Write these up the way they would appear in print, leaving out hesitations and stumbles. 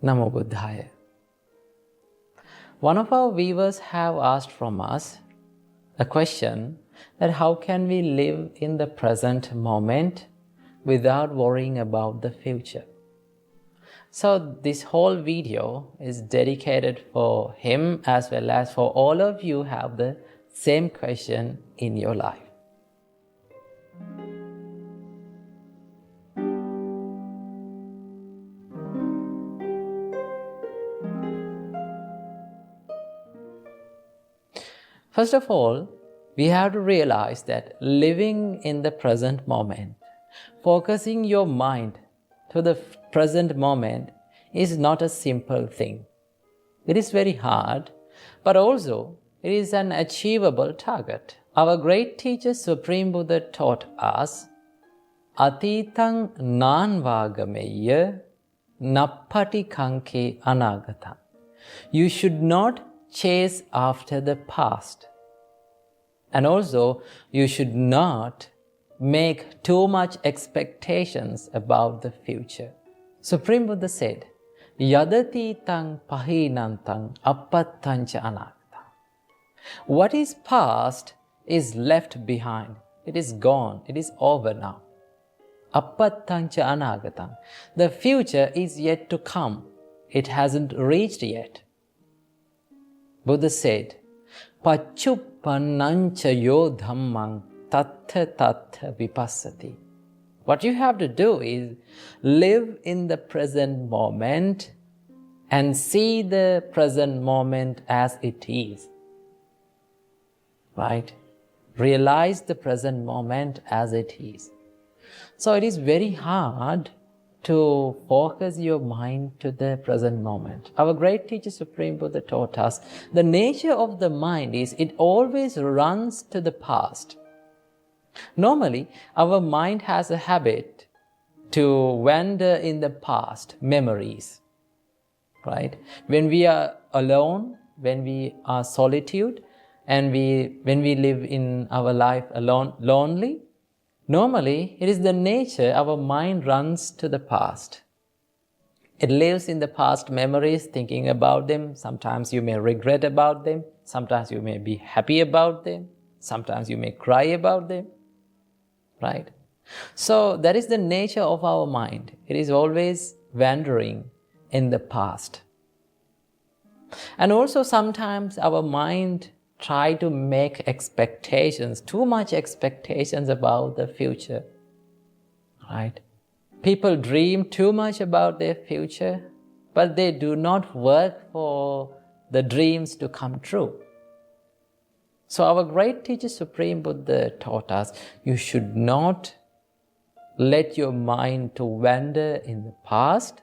Namo Buddhaya. One of our viewers have asked from us a question that how can we live in the present moment without worrying about the future? So this whole video is dedicated for him as well as for all of you who have the same question in your life. First of all, we have to realize that living in the present moment, focusing your mind to the present moment is not a simple thing. It is very hard, but also it is an achievable target. Our great teacher Supreme Buddha taught us, Atitang nanvagameya nappati kanke anagata. You should not chase after the past. And also, you should not make too much expectations about the future. Supreme Buddha said, Yadati tang pahinantang appattancha anagata. What is past is left behind. It is gone. It is over now. Appattancha anagata. The future is yet to come. It hasn't reached yet. Buddha said, Pachupannancha yo dhammang tattha tattha vipassati. What you have to do is live in the present moment and see the present moment as it is. Right? Realize the present moment as it is. So it is very hard to focus your mind to the present moment. Our great teacher Supreme Buddha taught us the nature of the mind is it always runs to the past. Normally, our mind has a habit to wander in the past, memories. Right? When we are alone, when we are solitude, and when we live in our life alone, lonely, normally, it is the nature our mind runs to the past. It lives in the past memories, thinking about them. Sometimes you may regret about them. Sometimes you may be happy about them. Sometimes you may cry about them. Right? So that is the nature of our mind. It is always wandering in the past. And also sometimes our mind try to make expectations, too much expectations about the future. Right? People dream too much about their future, but they do not work for the dreams to come true. So our great teacher Supreme Buddha taught us, you should not let your mind to wander in the past,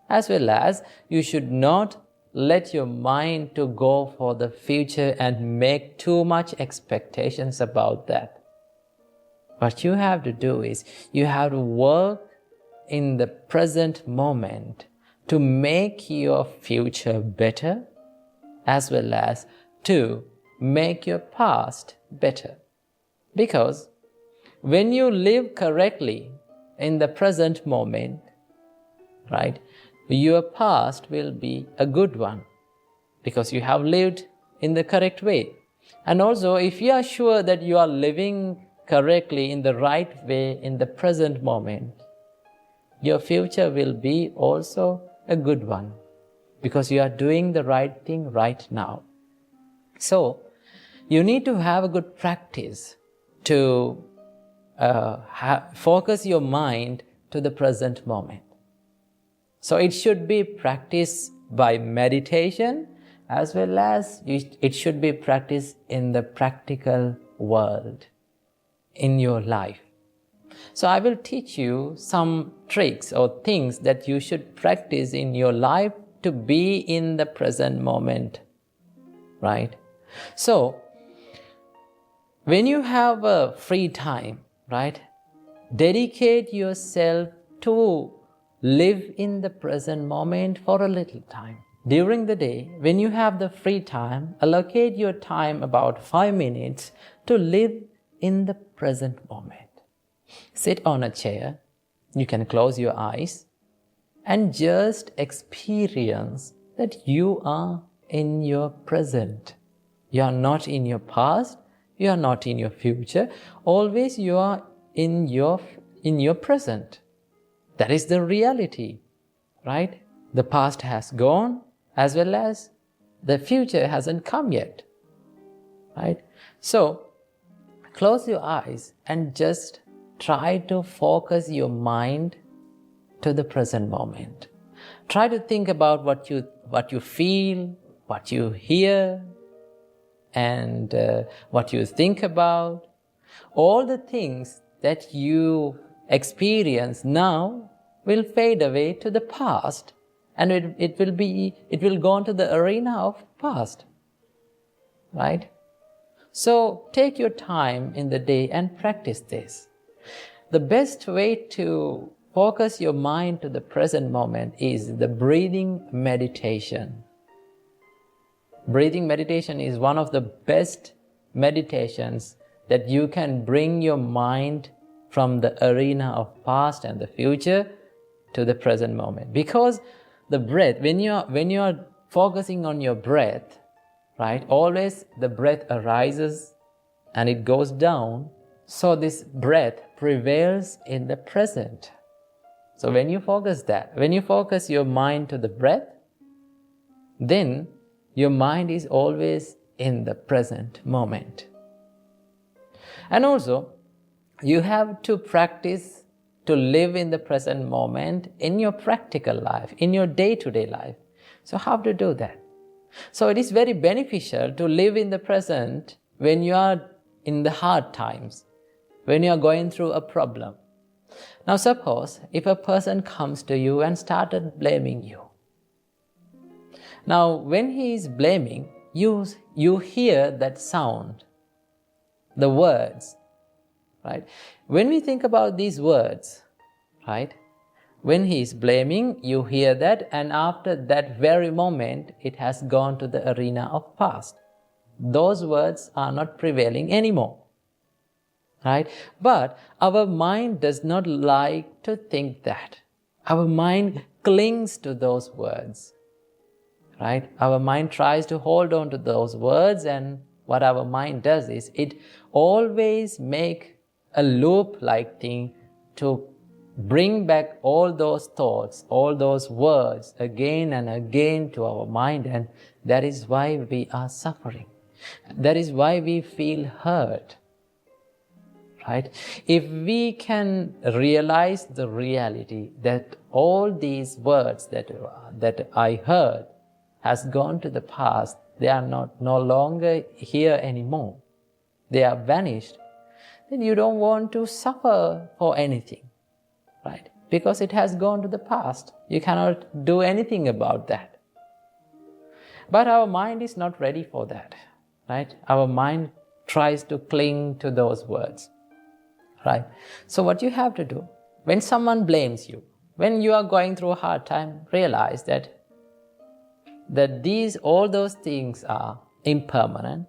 as well as you should not let your mind to go for the future and make too much expectations about that. What you have to do is, you have to work in the present moment to make your future better, as well as to make your past better. Because when you live correctly in the present moment, right, your past will be a good one because you have lived in the correct way. And also, if you are sure that you are living correctly in the right way in the present moment, your future will be also a good one because you are doing the right thing right now. So, you need to have a good practice to focus your mind to the present moment. So it should be practiced by meditation as well as it should be practiced in the practical world, in your life. So I will teach you some tricks or things that you should practice in your life to be in the present moment, right? So, when you have a free time, right, dedicate yourself to live in the present moment for a little time. During the day, when you have the free time, allocate your time about 5 minutes to live in the present moment. Sit on a chair. You can close your eyes and just experience that you are in your present. You are not in your past, you are not in your future. Always you are in your present. That is the reality, right? The past has gone as well as the future hasn't come yet, right? So close your eyes and just try to focus your mind to the present moment. Try to think about what you feel, what you hear, and what you think about. All the things that you experience now will fade away to the past, and it will go into the arena of past, right? So take your time in the day and practice this. The best way to focus your mind to the present moment is the breathing meditation. Breathing meditation is one of the best meditations that you can bring your mind from the arena of past and the future to the present moment. Because the breath, when you are focusing on your breath, right, always the breath arises and it goes down. So this breath prevails in the present. So when you focus your mind to the breath, then your mind is always in the present moment. And also, you have to practice to live in the present moment in your practical life, in your day-to-day life. So how to do that? So it is very beneficial to live in the present when you are in the hard times, when you are going through a problem. Now suppose if a person comes to you and started blaming you. Now when he is blaming, you hear that sound, the words, right? When we think about these words, right? When he is blaming, you hear that, and after that very moment, it has gone to the arena of past. Those words are not prevailing anymore, right? But our mind does not like to think that. Our mind clings to those words, right? Our mind tries to hold on to those words, and what our mind does is it always make a loop-like thing to bring back all those thoughts, all those words again and again to our mind, and that is why we are suffering. That is why we feel hurt, right? If we can realize the reality that all these words that I heard has gone to the past, they are no longer here anymore, they are vanished, then you don't want to suffer for anything, right? Because it has gone to the past. You cannot do anything about that. But our mind is not ready for that, right? Our mind tries to cling to those words, right? So what you have to do, when someone blames you, when you are going through a hard time, realize that all those things are impermanent,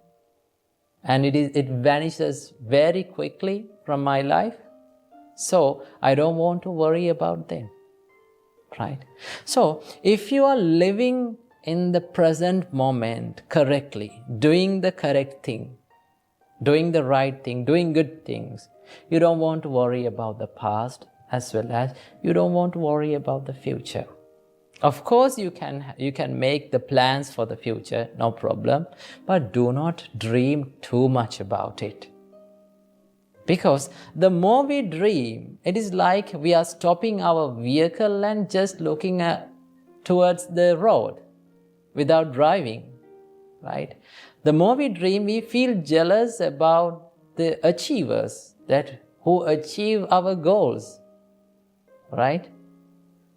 and it vanishes very quickly from my life. So I don't want to worry about them, right? So if you are living in the present moment correctly, doing the correct thing, doing the right thing, doing good things, you don't want to worry about the past as well as you don't want to worry about the future. Of course, you can make the plans for the future, no problem, but do not dream too much about it. Because the more we dream, it is like we are stopping our vehicle and just looking towards the road without driving, right? The more we dream, we feel jealous about the achievers who achieve our goals, right?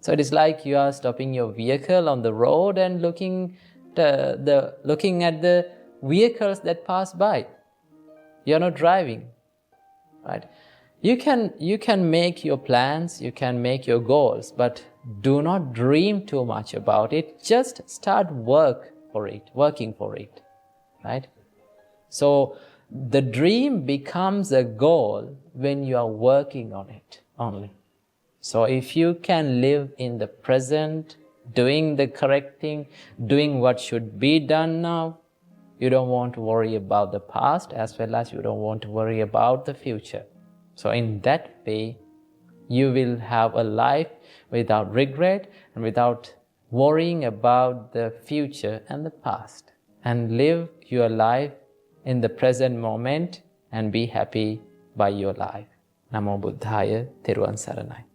So it is like you are stopping your vehicle on the road and looking at the vehicles that pass by. You are not driving, right? You can make your plans, you can make your goals, but do not dream too much about it. Just start working for it, right? So the dream becomes a goal when you are working on it only. So if you can live in the present, doing the correct thing, doing what should be done now, you don't want to worry about the past as well as you don't want to worry about the future. So in that way, you will have a life without regret and without worrying about the future and the past. And live your life in the present moment and be happy by your life. Namo Buddhaya, Thiruvan Saranai.